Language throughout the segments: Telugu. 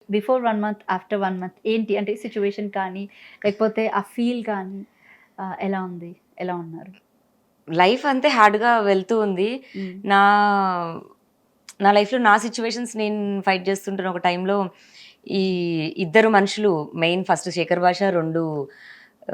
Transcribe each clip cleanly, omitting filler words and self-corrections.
బిఫోర్ 1 మంత్, ఆఫ్టర్ 1 మంత్ ఏంటి అంటే సిట్యుయేషన్ కానీ, లేకపోతే ఆ ఫీల్ కానీ ఎలా ఉంది? ఎలా ఉన్నారు? లైఫ్ అంతే హార్డ్‌గా వెళ్తూ ఉంది. హ్మ్. నా నా లైఫ్‌లో నా సిట్యుయేషన్స్ నేను ఫైట్ చేస్తుంటున్న ఒక టైంలో ఈ ఇద్దరు మనుషులు మెయిన్ ఫస్ట్ 'శేఖర్ భాష' 2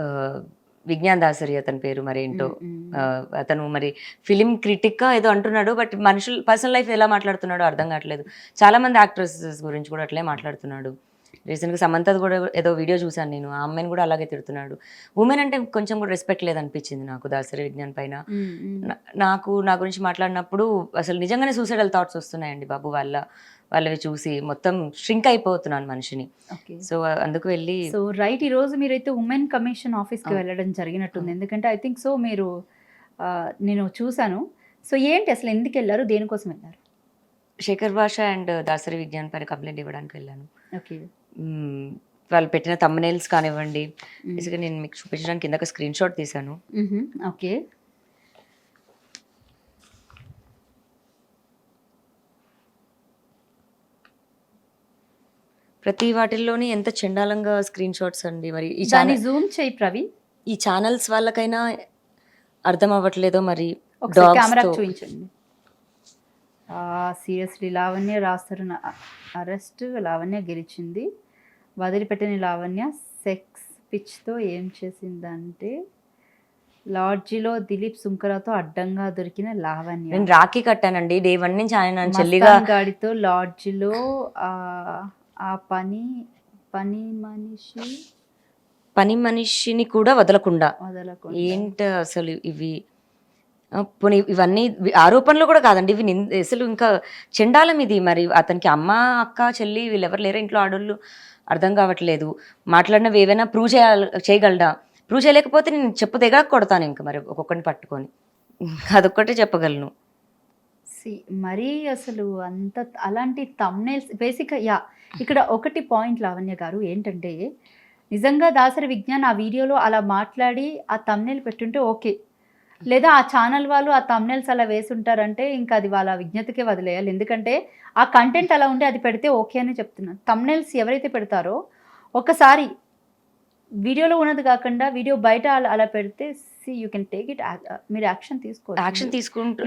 ఆహ్, విజ్ఞాన్ దాసరి అతని పేరు మరేంటో. హ్మ్. హ్మ్. అతను మరి ఫిల్మ్ క్రిటికా ఏదో అంటున్నాడు. బట్ మనుషులు పర్సనల్ లైఫ్ ఎలా మాట్లాడుతున్నాడో అర్థం కావట్లేదు. చాలా మంది యాక్ట్రెసెస్ గురించి కూడా అట్లే మాట్లాడుతున్నాడు. రీసెంట్‌గా సమంతది కూడా ఏదో వీడియో చూసాను నేను. ఆ అమ్మాయిని కూడా అలాగే తిడుతున్నాడు. వుమెన్ అంటే కొంచెం కూడా రెస్పెక్ట్ లేదనిపించింది నాకు దాసరి విజ్ఞాన్ పైన. హ్మ్. హ్మ్. నాకు నా గురించి మాట్లాడినప్పుడు అసలు నిజంగానే సూసైడల్ థాట్స్ వస్తున్నాయండి బాబు. వాళ్ళవి చూసి మొత్తం ష్రింక్ అయిపోతున్నాను మనిషిని. ఓకే. సో, అందుకు వెళ్ళి సో, రైట్ ఈరోజు మీరైతే ఉమెన్ కమిషన్ ఆఫీస్‌కి అవును. వెళ్ళడం జరిగినట్టుంది. అవును. ఎందుకంటే ఐ థింక్ సో మీరు నేను చూసాను. సో, ఏంటి అసలు ఎందుకెళ్లారు? దేనికోసం వెళ్లారు? శేఖర్ భాష అండ్ దాసరి విజ్ఞాన్ పైన కంప్లెయింట్ ఇవ్వడానికి వెళ్ళాను. ఓకే. హ్మ్. వాళ్ళు పెట్టిన థంబ్‌నెయిల్స్ కానివ్వండి, హ్మ్. బేసిక్‌గా నేను మీకు చూపించడానికి ఇందాక స్క్రీన్‌షాట్ తీశాను. హుహు. ఓకే. ప్రతి వాటిల్లోని ఎంత చెండాలంగా స్క్రీన్‌షాట్స్ అండి. మరి దాన్ని జూమ్ చెయ్యి ప్రవీణ్. ఈ ఛానెల్స్ వాళ్ళకైనా అర్థం అవ్వట్లేదో మరి ఒకసారి డాగ్స్‌తో కెమెరాకి చూయించండి. సీరియస్‌లీ లావణ్య రాస్తున్న అరెస్ట్ లావణ్య గెలిచింది. వదిలిపెట్టని లావణ్య సెక్స్ పిచ్‌తో ఏం చేసిందంటే లాడ్జిలో దిలీప్ సుంకరతో అడ్డంగా దొరికిన లావణ్య. నేను రాఖీ కట్టానండి. డే 1 నుంచి ఆయన నన్ను చెల్లిగా మస్తాన్ గాడితో లాడ్జిలో ఆ పని మనిషి పని మనిషిని కూడా వదలకుండా. వదలకుండా ఏంటి అసలు ఇవి? పోనీ ఇవన్నీ ఆరోపణలు కూడా కాదండి. ఇవి అసలు ఇంకా చెండాలం ఇది. మరి అతనికి అమ్మ, అక్క, చెల్లి వీళ్ళెవరు లేరా ఇంట్లో ఆడోళ్ళు? అర్థం కావట్లేదు. మాట్లాడినవి ఏవైనా ప్రూవ్ చేయగలడా? ప్రూవ్ చేయలేకపోతే నేను చెప్పు తెగక కొడతాను ఇంక మరి ఒక్కొక్కడిని పట్టుకొని. అదొక్కటే చెప్పగలను. సి మరీ అసలు అంత అలాంటి థంబ్‌నెయిల్స్ బేసిక్‌గా ఇక్కడ ఒకటి పాయింట్ లావణ్య గారు ఏంటంటే, నిజంగా దాసరి విజ్ఞాన్ ఆ వీడియోలో అలా మాట్లాడి ఆ థంబ్‌నెయిల్ పెట్టుంటే ఓకే. లేదా ఆ ఛానల్ వాళ్ళు ఆ థంబ్‌నెయిల్స్ అలా వేసుంటారంటే ఇంక అది వాళ్ళ విజ్ఞతకే వదిలేయాలి. ఎందుకంటే ఆ కంటెంట్ అలా ఉంటే అది పెడితే ఓకే అనే చెప్తున్నాను. థంబ్‌నెయిల్స్ ఎవరైతే పెడతారో ఒకసారి వీడియోలో ఉన్నది కాకుండా వీడియో బయట అలా అలా పెడితే యూ కెన్ టేక్ ఇట్ మీరు యాక్షన్ తీసుకోవచ్చు. Action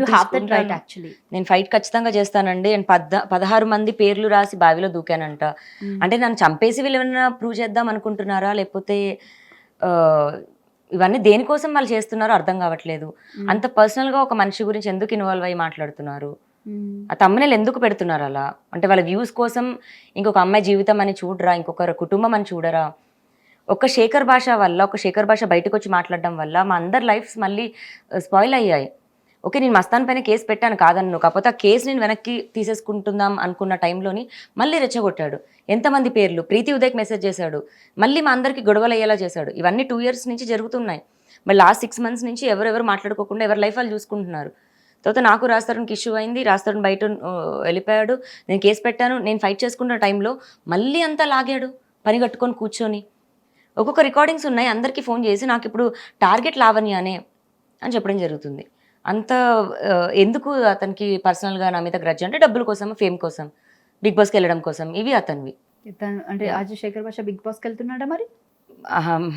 you have that right తీసుకుంటాను. యాక్చువల్లీ. నేను ఫైట్ ఖచ్చితంగా చేస్తానండి. అండ్ 16 మంది పేర్లు రాసి బావిలో దూకానంట. హ్మ్. అంటే నన్ను చంపేసి వీళ్ళేమన్నా ప్రూవ్ చేద్దాం అనుకుంటున్నారా? లేకపోతే ఆహ్, ఇవన్నీ దేనికోసం వాళ్ళు చేస్తున్నారో అర్థం కావట్లేదు. హ్మ్. అంత పర్సనల్‌గా ఒక మనిషి గురించి ఎందుకు ఇన్వాల్వ్ అయ్యి మాట్లాడుతున్నారు? హ్మ్. ఆ థంబ్‌నెయిల్ ఎందుకు పెడుతున్నారు అలా? అంటే వాళ్ళ వ్యూస్ కోసం ఇంకొక అమ్మాయి జీవితం అని చూడరా? ఇంకొకరి కుటుంబం అని చూడరా? ఒక శేఖర్ భాష బయటకొచ్చి మాట్లాడడం వల్ల మా అందరి లైఫ్స్ మళ్ళీ స్పాయిల్ అయ్యాయి. ఓకే. నేను మస్తాన్ పైన కేస్ పెట్టాను కాదనను. కాకపోతే ఆ కేస్ నేను వెనక్కి తీసేసుకుంటున్నాం అనుకున్న టైంలోని మళ్ళీ రెచ్చగొట్టాడు. ఎంతమంది పేర్లు? ప్రీతి ఉదయ్‌కి మెసేజ్ చేశాడు. మళ్ళీ మా అందరికి గొడవలయ్యేలా చేశాడు. ఇవన్నీ 2 ఇయర్స్ నుంచి జరుగుతున్నాయి. మరి లాస్ట్ 6 మంత్స్ నుంచి ఎవరెవరు మాట్లాడుకోకుండా ఎవరి లైఫ్ వాళ్ళు చూసుకుంటున్నారు. తర్వాత నాకు రాజ్ తరుణ్‌కి ఇష్యూ అయింది. రాజ్ తరుణ్ బయట వెళ్ళిపోయాడు. నేను కేస్ పెట్టాను. నేను ఫైట్ చేసుకుంటున్న టైంలో మళ్ళీ అంతా లాగాడు. పని కట్టుకొని కూర్చొని. ఒక్కొక్క రికార్డింగ్స్ ఉన్నాయి. అందరికీ ఫోను చేసి నాకిప్పుడు టార్గెట్ లావణ్యనే అని చెప్పడం జరుగుతుంది. అంత ఎందుకు అతనికి పర్సనల్‌గా నా మీద గ్రడ్జ్ అంటే డబ్బుల కోసం, ఫేమ్ కోసం, బిగ్ బాస్‌కెళ్ళడం కోసం ఇవి అతనివి. తను అంటే యాహ్! 'ఆజీ శేఖర్ భాష' బిగ్ బాస్‌కెళ్తున్నాడా మరి?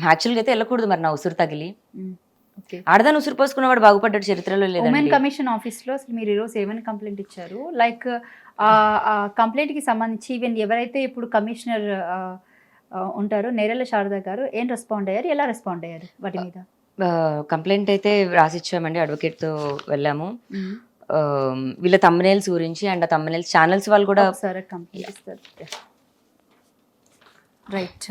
యాక్చువల్‌గా అయితే ఎళ్ళకూడదు మరి నా ఉసురు తగిలి. హ్మ్. ఓకే. ఆడదాని ఉసురు పోసుకున్నవాడు బాగుపడ్డాడు చరిత్రలో ఉమెన్ లేదండి. కమిషన్ ఆఫీస్‌లో అసలు మీరు ఈరోజు ఏమని కంప్లెయింట్ ఇచ్చారు? లైక్ ఆ కంప్లెయింట్‌కి సంబంధించి ఈవెన్ ఎవరైతే ఇప్పుడు కమిషనర్ ఆహ్, ఆహ్, ఉంటారో నేరెళ్ల శారద గారు ఏం రెస్పాండ్ అయ్యారు? ఎలా రెస్పాండ్ అయ్యారు వాటి మీద? కంప్లెయింట్ అయితే రాసిచ్చామండి. అడ్వకేట్‌తో వెళ్ళాము. హ్మ్. వీళ్ళ థంబ్‌నెయిల్స్ గురించి అండ్ ఆ థంబ్‌నెయిల్స్ ఛానెల్స్ వాళ్ళు కూడా ఒకసారి కంప్లెయింట్ ఇస్తారు. రైట్.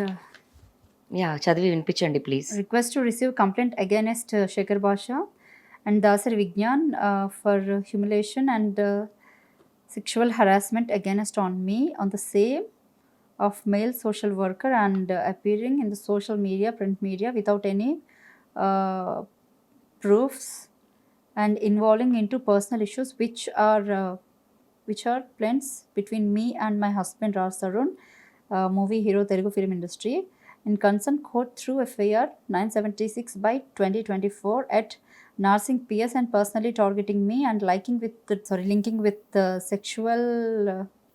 చదివి వినిపించండి please. Request to receive complaint against Shekhar Basha and Dasar Vigyan for humiliation and sexual harassment against on me on the same of male social worker and appearing in the social media, print media without any uh, proofs and involving into personal issues which are plans between me and my husband Raj Tarun, movie hero Telugu film industry. In concern court through FIR 976 by 2024 at Narsing PS and personally targeting me and linking with sexual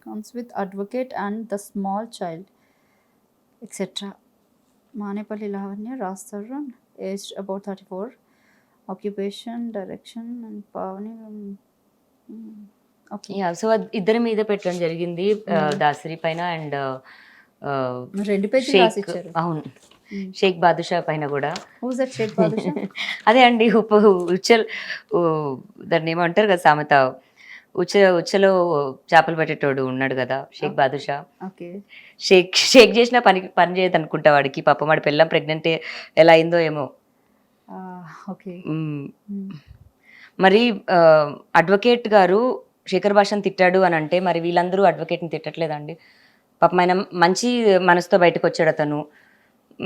comes with advocate and the small child, etc. Manepalli Lavanya రాస్తారు, aged about 34, occupation, direction and Pavani. Okay. Yeah, so ఇద్దరి మీద పెట్టడం జరిగింది, దాసరి పైన అండ్ రెండు పేజీలు రాసి ఇచ్చారు. అవును, షేక్ బాదుషా పైన కూడా. Who's that Sheikh Badshah? అదే అండి, ఉచ్చల్ దాన్ని ఏమంటారు కదా సామెత, ఉచ్చలో చేపలు పెట్టేటోడు ఉన్నాడు కదా షేక్ బాదుషా. Okay. షేక్ చేసిన పని చేయదు అనుకుంటా వాడికి, పాపం వాడి పిల్లం ప్రెగ్నెంట్ ఎలా అయిందో ఏమో. Okay. మరి అడ్వకేట్ గారు శేఖర్ భాషను తిట్టాడు అని అంటే, మరి వీళ్ళందరూ అడ్వకేట్ని తిట్టట్లేదండి? పాపం ఆయన మంచి మనసుతో బయటకు వచ్చాడు అతను,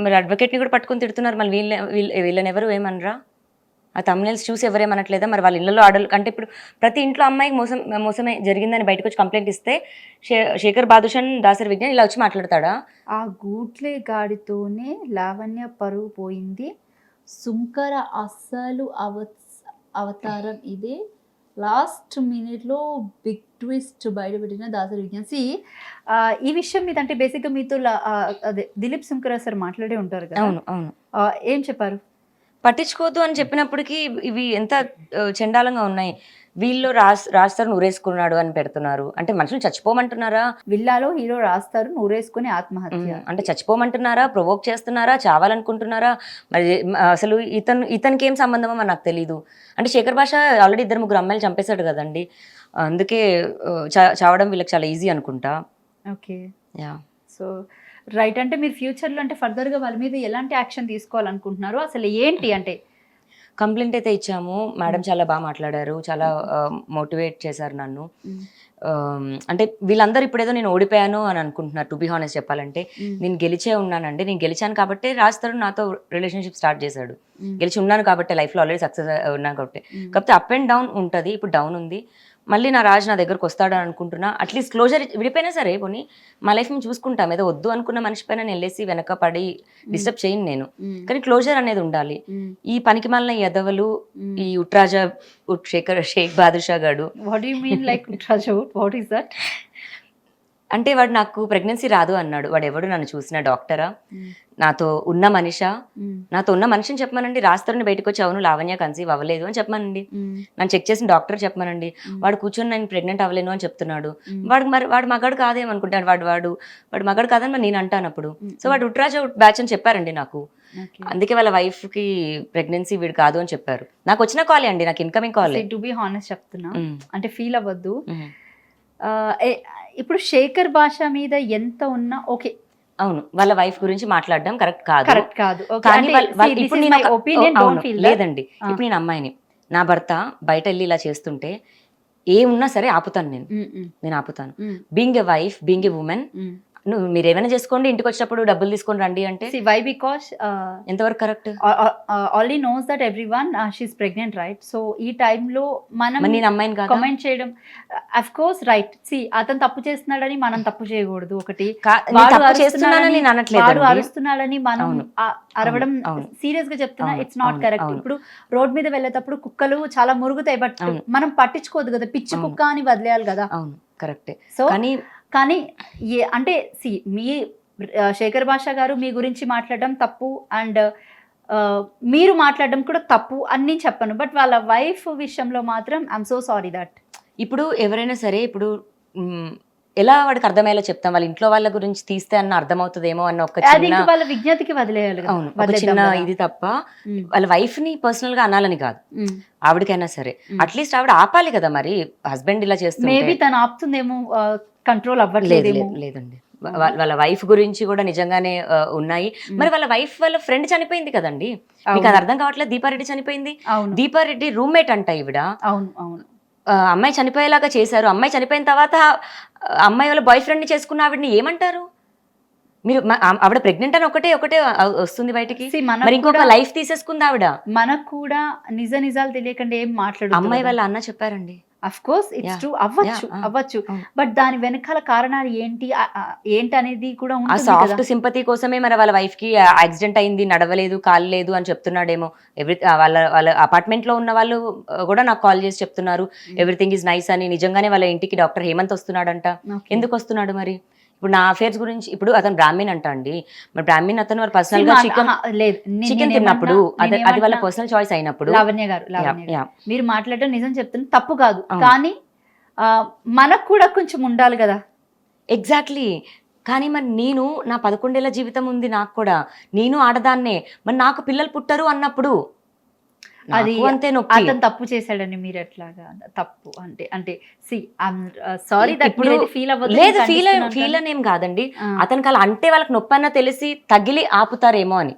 మరి అడ్వకేట్ని కూడా పట్టుకొని తిడుతున్నారు. మళ్ళీ వీళ్ళని ఎవరు ఏమనరా? ఆ తమ్నెల్స్ చూసి ఎవరేమనట్లేదా? మరి వాళ్ళ ఇళ్ళలో ఆడలు అంటే ఇప్పుడు ప్రతి ఇంట్లో అమ్మాయికి మోసమే జరిగిందని బయటకు వచ్చి కంప్లైంట్ ఇస్తే శేఖర్ బాదుషన్, దాసరి విజ్ఞాన్ ఇలా వచ్చి మాట్లాడతాడా? ఆ గూట్లే గాడితోనే లావణ్య పరువు పోయింది. సుంకర అస్సలు అవతారం ఇదే. లాస్ట్ మినిట్లో బిగ్ ట్విస్ట్ బయటపెట్టిన దాసరి విజ్ఞాన్. ఈ విషయం మీద అంటే బేసిక్గా మీతో అదే దిలీప్ సుంకర సార్ మాట్లాడే ఉంటారు కదా. అవును అవును. ఏం చెప్పారు? పట్టించుకోవద్దు అని చెప్పినప్పటికీ ఇవి ఎంత చండాలంగా ఉన్నాయి. వీళ్ళు రాస్తారు నూరేసుకున్నాడు అని పెడుతున్నారు. అంటే మనుషులు చచ్చిపోమంటున్నారా? విల్లాలో హీరో రాస్తారు నూరేసుకుని ఆత్మహత్య అంటే చచ్చిపోమంటున్నారా, ప్రొవోక్ చేస్తున్నారా, చావాలనుకుంటున్నారా? మరి అసలు ఇతనికి ఏం సంబంధమో మరి నాకు తెలీదు. అంటే శేఖర్ భాష ఆల్రెడీ 2-3 అమ్మాయిలు చంపేశాడు కదండి, అందుకే చావడం వీళ్ళకి చాలా ఈజీ అనుకుంటా. ఓకే. Yeah, so right. అంటే మీరు ఫ్యూచర్లో అంటే ఫర్దర్గా వాళ్ళ మీద ఎలాంటి యాక్షన్ తీసుకోవాలనుకుంటున్నారు? అసలు ఏంటి అంటే? కంప్లైంట్ అయితే ఇచ్చాము మేడం, చాలా బాగా మాట్లాడారు, చాలా మోటివేట్ చేశారు నన్ను. అంటే వీళ్ళందరూ ఇప్పుడేదో నేను ఓడిపోయాను అని అనుకుంటున్నారు. టు బి హానెస్ట్ చెప్పాలంటే నేను గెలిచే ఉన్నానండి. నేను గెలిచాను కాబట్టి రాస్తారు నాతో రిలేషన్షిప్ స్టార్ట్ చేశాడు. గెలిచి ఉన్నాను కాబట్టి, లైఫ్లో ఆల్రెడీ సక్సెస్ ఉన్నాను కాబట్టి. కాకపోతే అప్ అండ్ డౌన్ ఉంటుంది, ఇప్పుడు డౌన్ ఉంది. మళ్ళీ నా రాజు నా దగ్గరకు వస్తాడని అనుకుంటున్నా. అట్లీస్ట్ క్లోజర్ విడిపోయినా సరే పోనీ మా లైఫ్ మేము చూసుకుంటాం. ఏదో వద్దు అనుకున్న మనిషి పైన నేను వెళ్ళేసి వెనక పడి డిస్టర్బ్ చేయను నేను, కానీ క్లోజర్ అనేది ఉండాలి. ఈ పనికి మాలిన ఎదవలు, ఈ ఉట్రాజా షేక్ బాదుషా గాడు. వాట్ యు మీన్ లైక్ ఉట్రాజా? What is that? అంటే వాడు నాకు ప్రెగ్నెన్సీ రాదు అన్నాడు. వాడు ఎవడు నన్ను చూసిన డాక్టరా, నాతో ఉన్న మనిషా? నాతో ఉన్న మనిషిని చెప్పమనండి. రాస్తారని బయటకు వచ్చి అవును లావణ్య కన్సీవ్ అవ్వలేదు అని చెప్పమనండి. నన్ను చెక్ చేసిన డాక్టర్ చెప్పమనండి. వాడు కూర్చొని నేను ప్రెగ్నెంట్ అవ్వలేను అని చెప్తున్నాడు. వాడు మగాడు కాదేమనుకుంటాడు. వాడు మగాడు కాదని మరి నేను అంటాను అప్పుడు. సో వాడు ఉట్రాజా బ్యాచ్ అని చెప్పారండి నాకు. అందుకే వాళ్ళ వైఫ్ కి ప్రెగ్నెన్సీ వీడు కాదు అని చెప్పారు. నాకు వచ్చిన కాలే అండి, నాకు ఇన్కమింగ్ కాలే. టు బి హానెస్ట్ చెప్తున్నా, అంటే ఫీల్ అవ్వద్దు. ఇప్పుడు శేఖర్ భాష మీద ఎంత ఉన్నా ఓకే. అవును, వాళ్ళ వైఫ్ గురించి మాట్లాడడం కరెక్ట్ కాదు. లేదండి, ఇప్పుడు నేను అమ్మాయిని, నా భర్త బయట వెళ్ళి ఇలా చేస్తుంటే ఏమున్నా సరే ఆపుతాను నేను ఆపుతాను. Being a wife, being a woman, మీరు ఏమైనా చేసుకోండి, ఇంటికి వచ్చినప్పుడు డబ్బులు తీసుకొని రండి అంటే వై? బికాస్ ఎంతవరకు correct? Already knows that everyone she is pregnant, right? So ఈ టైంలో మనం నేను అమ్మాయిని కాదు కామెంట్ చేయడం అఫ్ కోర్స్ రైట్. అతను తప్పు చేస్తున్నాడని మనం తప్పు చేయకూడదు. ఒకటి వాడు అరుస్తున్నాడని మనం అరవడం సీరియస్ గా చెప్తున్నా, ఇట్స్ నాట్ కరెక్ట్. ఇప్పుడు రోడ్ మీద వెళ్ళేటప్పుడు కుక్కలు చాలా మురుగుతాయి, బట్ మనం పట్టించుకోదు కదా, పిచ్చి కుక్క అని వదిలేయాలి కదా. అవును కరెక్టే. సో కానీ అంటే మీ శేఖర్ భాష గారు మీ గురించి మాట్లాడడం తప్పు, అండ్ మీరు మాట్లాడడం కూడా తప్పు అని నేను చెప్పను. బట్ వాళ్ళ వైఫ్ విషయంలో మాత్రం ఐఎమ్ సో సారీ దట్. ఇప్పుడు ఎవరైనా సరే, ఇప్పుడు ఎలా వాడికి అర్థమయ్యేలా చెప్తాం? వాళ్ళ ఇంట్లో వాళ్ళ గురించి తీస్తే అన్న అర్థమవుతుందేమో అన్న ఒక వాళ్ళ విజ్ఞతకి వదిలేయాలి. అవును, ఒక చిన్న ఇది తప్ప వాళ్ళ వైఫ్ ని పర్సనల్ గా అనాలని కాదు. ఆవిడకైనా సరే అట్లీస్ట్ ఆవిడ ఆపాలి కదా. మరి హస్బెండ్ ఇలా చేస్తుంది, మేబీ తను ఆపుతుందేమో, కంట్రోల్ అవ్వట్లేదు. లేదండి, వాళ్ళ వైఫ్ గురించి కూడా నిజంగానే ఉన్నాయి. మరి వాళ్ళ వైఫ్ వాళ్ళ ఫ్రెండ్ చనిపోయింది కదండి, మీకు అది అర్థం కావట్లేదు. దీపారెడ్డి చనిపోయింది, దీపారెడ్డి రూమ్మేట్ అంట ఈవిడ. అవును అవును. అమ్మాయి చనిపోయేలాగా చేశారు. అమ్మాయి చనిపోయిన తర్వాత అమ్మాయి వాళ్ళ బాయ్ ఫ్రెండ్ ని చేసుకున్న ఆవిడని ఏమంటారు మీరు? ఆవిడ ప్రెగ్నెంట్ అని ఒకటే వస్తుంది బయటికి, మరి ఇంకొక లైఫ్ తీసేసుకుంది ఆవిడ. మనకు కూడా నిజాలు తెలియకుండా ఏం మాట్లాడు. అమ్మాయి వాళ్ళ అన్న చెప్పారండి, of course it's Yeah. True, అవ్వచ్చు Yeah, అవ్వచ్చు. అవును. బట్ దాని వెనకాల కారణాలు ఏంటి ఏంటి అనేది కూడా ఆ ఉంటుంది సాఫ్ట్ కదా. సింపతి కోసమే మరి వాళ్ళ వైఫ్ కి యాక్సిడెంట్ అయింది, నడవలేదు, కాలేదు అని చెప్తున్నాడేమో. వాళ్ళ వాళ్ళ అపార్ట్మెంట్ లో ఉన్న వాళ్ళు కూడా నాకు కాల్ చేసి చెప్తున్నారు ఎవ్రీథింగ్ ఈజ్ నైస్ అని. నిజంగానే వాళ్ళ ఇంటికి డాక్టర్ హేమంత్ వస్తున్నాడంట. Okay. ఎందుకు వస్తున్నాడు మరి? ఇప్పుడు నా అఫేర్స్ గురించి, ఇప్పుడు అతను బ్రాహ్మణ్ అంట అండి. మరి బ్రాహ్మణ్ అతను వారు పర్సనల్ గా లేదు చికెన్ తిన్నప్పుడు అది వాళ్ళ పర్సనల్ చాయిస్ అయినప్పుడు లావణ్య గారు, లావణ్య Yeah, గారు, మీరు మాట్లాడడం నిజం చెప్తున్నా, తప్పు కాదు. అవును. కానీ మనకు కూడా కొంచెం ఉండాలి కదా. ఎగ్జాక్ట్లీ. కానీ మరి నేను, నా 11 ఏళ్ల జీవితం ఉంది నాకు కూడా. నేను ఆడదాన్నే. మరి నాకు పిల్లలు పుట్టరు అన్నప్పుడు అది నాకు అంతే నొప్పి. అతను తప్పు చేశాడని మీరు ఎట్లాగా తప్పు అంటే అంటే సి సారీ దట్ ఇప్పుడు ఫీల్ అవ్వదు. లేదు, ఫీల్ అనేం కాదండి. అతనికి అలా అంటే వాళ్ళకి నొప్పి అన్న తెలిసి తగిలి ఆపుతారేమో అని.